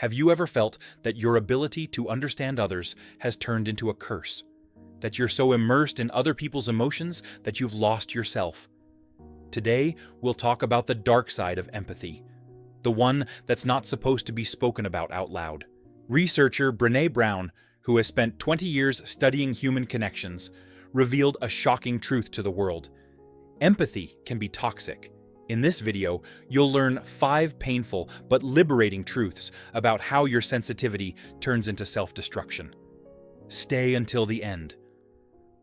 Have you ever felt that your ability to understand others has turned into a curse? That you're so immersed in other people's emotions that you've lost yourself? Today, we'll talk about the dark side of empathy, the one that's not supposed to be spoken about out loud. Researcher Brené Brown, who has spent 20 years studying human connections, revealed a shocking truth to the world. Empathy can be toxic. In this video, you'll learn 5 painful but liberating truths about how your sensitivity turns into self-destruction. Stay until the end.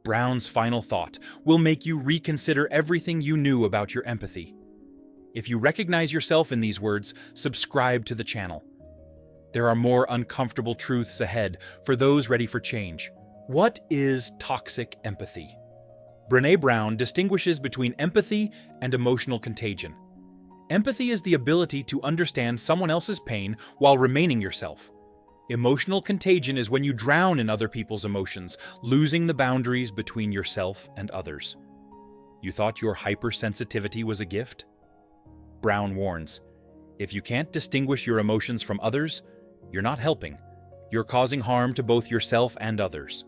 Brown's final thought will make you reconsider everything you knew about your empathy. If you recognize yourself in these words, subscribe to the channel. There are more uncomfortable truths ahead for those ready for change. What is toxic empathy? Brené Brown distinguishes between empathy and emotional contagion. Empathy is the ability to understand someone else's pain while remaining yourself. Emotional contagion is when you drown in other people's emotions, losing the boundaries between yourself and others. You thought your hypersensitivity was a gift? Brown warns, if you can't distinguish your emotions from others, you're not helping. You're causing harm to both yourself and others.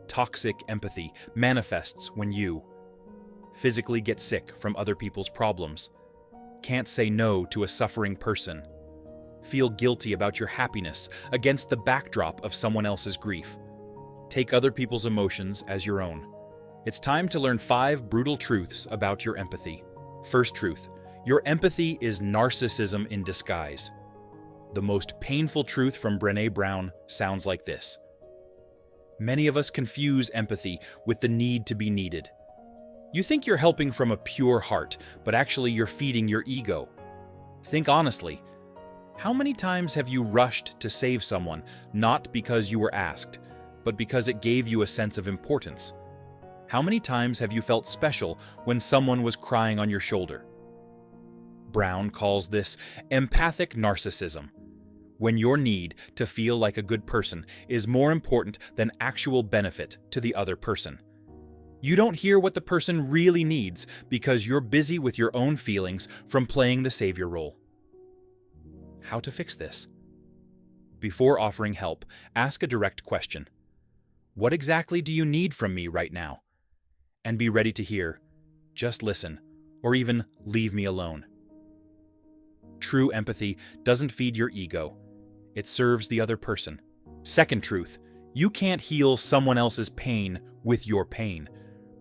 Toxic empathy manifests when you physically get sick from other people's problems, can't say no to a suffering person, feel guilty about your happiness against the backdrop of someone else's grief, take other people's emotions as your own. It's time to learn 5 brutal truths about your empathy. First truth, your empathy is narcissism in disguise. The most painful truth from Brené Brown sounds like this. Many of us confuse empathy with the need to be needed. You think you're helping from a pure heart, but actually you're feeding your ego. Think honestly. How many times have you rushed to save someone, not because you were asked, but because it gave you a sense of importance? How many times have you felt special when someone was crying on your shoulder? Brown calls this empathic narcissism, when your need to feel like a good person is more important than actual benefit to the other person. You don't hear what the person really needs because you're busy with your own feelings from playing the savior role. How to fix this? Before offering help, ask a direct question. What exactly do you need from me right now? And be ready to hear, just listen, or even leave me alone. True empathy doesn't feed your ego. It serves the other person. Second truth, you can't heal someone else's pain with your pain.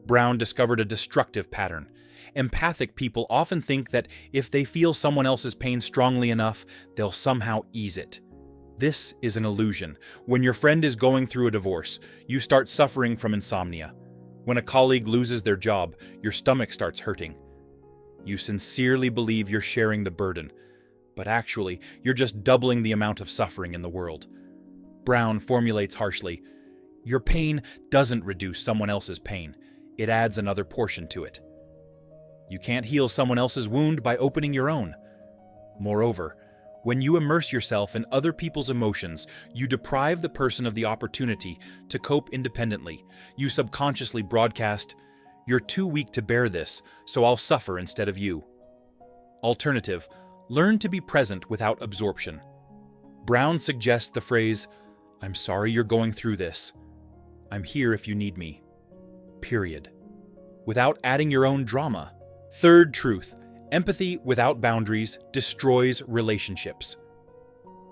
Brown discovered a destructive pattern. Empathic people often think that if they feel someone else's pain strongly enough, they'll somehow ease it. This is an illusion. When your friend is going through a divorce, you start suffering from insomnia. When a colleague loses their job, your stomach starts hurting. You sincerely believe you're sharing the burden, but actually, you're just doubling the amount of suffering in the world. Brown formulates harshly, your pain doesn't reduce someone else's pain. It adds another portion to it. You can't heal someone else's wound by opening your own. Moreover, when you immerse yourself in other people's emotions, you deprive the person of the opportunity to cope independently. You subconsciously broadcast, you're too weak to bear this, so I'll suffer instead of you. Alternative, learn to be present without absorption. Brown suggests the phrase, I'm sorry you're going through this. I'm here if you need me. Period. Without adding your own drama. Third truth, empathy without boundaries destroys relationships.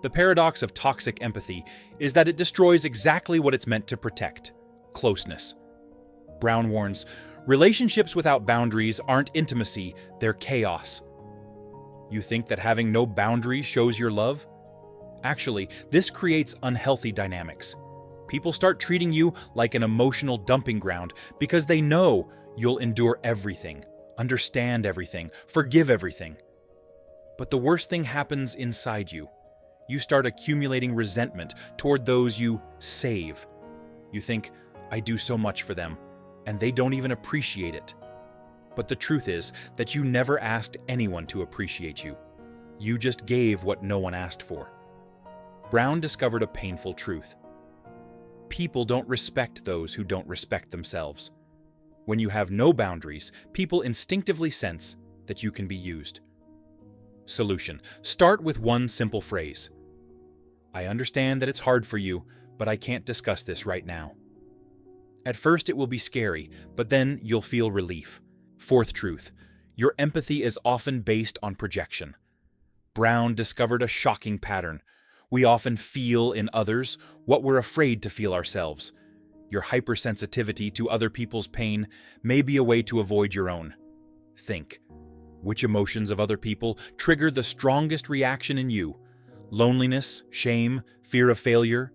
The paradox of toxic empathy is that it destroys exactly what it's meant to protect, closeness. Brown warns, relationships without boundaries aren't intimacy, they're chaos. You think that having no boundaries shows your love? Actually, this creates unhealthy dynamics. People start treating you like an emotional dumping ground because they know you'll endure everything, understand everything, forgive everything. But the worst thing happens inside you. You start accumulating resentment toward those you save. You think, I do so much for them, and they don't even appreciate it. But the truth is that you never asked anyone to appreciate you. You just gave what no one asked for. Brown discovered a painful truth. People don't respect those who don't respect themselves. When you have no boundaries, people instinctively sense that you can be used. Solution. Start with one simple phrase. I understand that it's hard for you, but I can't discuss this right now. At first it will be scary, but then you'll feel relief. Fourth truth, your empathy is often based on projection. Brown discovered a shocking pattern. We often feel in others what we're afraid to feel ourselves. Your hypersensitivity to other people's pain may be a way to avoid your own. Think, which emotions of other people trigger the strongest reaction in you? Loneliness, shame, fear of failure?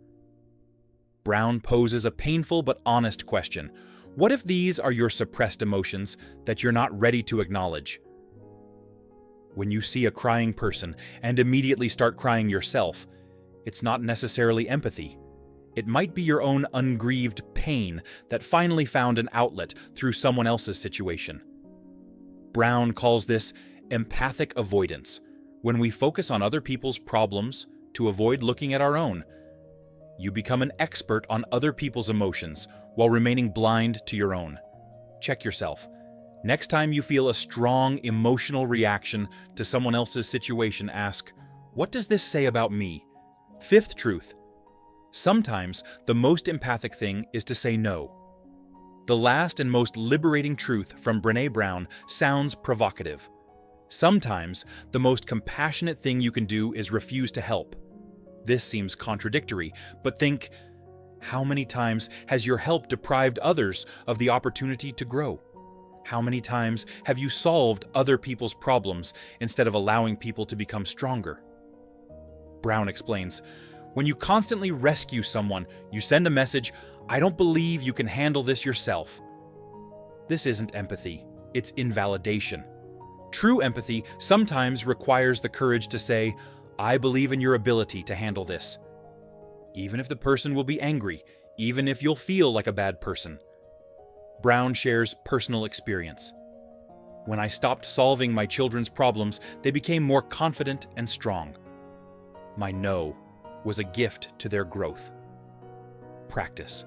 Brown poses a painful but honest question. What if these are your suppressed emotions that you're not ready to acknowledge? When you see a crying person and immediately start crying yourself, it's not necessarily empathy. It might be your own ungrieved pain that finally found an outlet through someone else's situation. Brown calls this empathic avoidance, when we focus on other people's problems to avoid looking at our own. You become an expert on other people's emotions while remaining blind to your own. Check yourself. Next time you feel a strong emotional reaction to someone else's situation, ask, what does this say about me? Fifth truth, sometimes the most empathic thing is to say no. The last and most liberating truth from Brené Brown sounds provocative. Sometimes the most compassionate thing you can do is refuse to help. This seems contradictory, but think, how many times has your help deprived others of the opportunity to grow? How many times have you solved other people's problems instead of allowing people to become stronger? Brown explains, when you constantly rescue someone, you send a message, I don't believe you can handle this yourself. This isn't empathy, it's invalidation. True empathy sometimes requires the courage to say, I believe in your ability to handle this. Even if the person will be angry, even if you'll feel like a bad person. Brown shares personal experience. When I stopped solving my children's problems, they became more confident and strong. My no was a gift to their growth. Practice.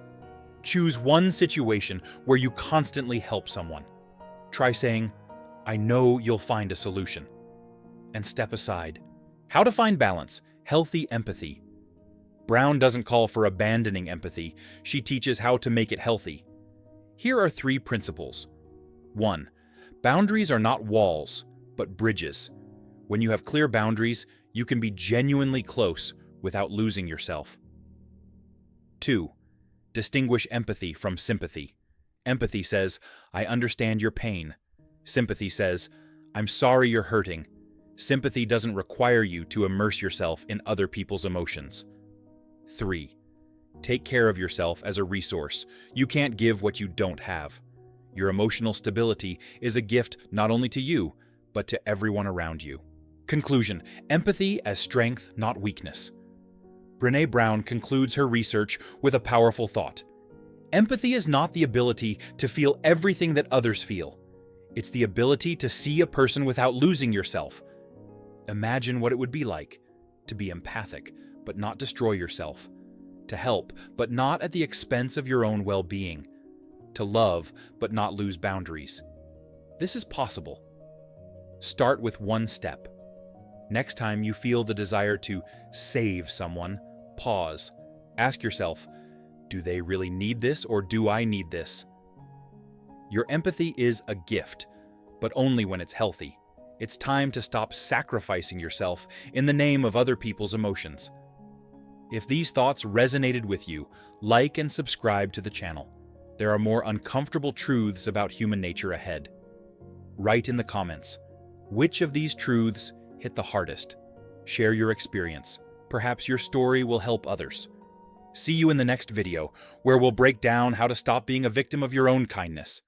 Choose one situation where you constantly help someone. Try saying, I know you'll find a solution. And step aside. How to find balance, healthy empathy. Brown doesn't call for abandoning empathy. She teaches how to make it healthy. Here are 3 principles. 1. Boundaries are not walls, but bridges. When you have clear boundaries, you can be genuinely close without losing yourself. 2. Distinguish empathy from sympathy. Empathy says, I understand your pain. Sympathy says, I'm sorry you're hurting. Sympathy doesn't require you to immerse yourself in other people's emotions. 3. Take care of yourself as a resource. You can't give what you don't have. Your emotional stability is a gift not only to you, but to everyone around you. Conclusion: empathy as strength, not weakness. Brené Brown concludes her research with a powerful thought. Empathy is not the ability to feel everything that others feel. It's the ability to see a person without losing yourself. Imagine what it would be like to be empathic, but not destroy yourself. To help, but not at the expense of your own well-being. To love, but not lose boundaries. This is possible. Start with one step. Next time you feel the desire to save someone, pause. Ask yourself, do they really need this or do I need this? Your empathy is a gift, but only when it's healthy. It's time to stop sacrificing yourself in the name of other people's emotions. If these thoughts resonated with you, like and subscribe to the channel. There are more uncomfortable truths about human nature ahead. Write in the comments, which of these truths hit the hardest? Share your experience. Perhaps your story will help others. See you in the next video, where we'll break down how to stop being a victim of your own kindness.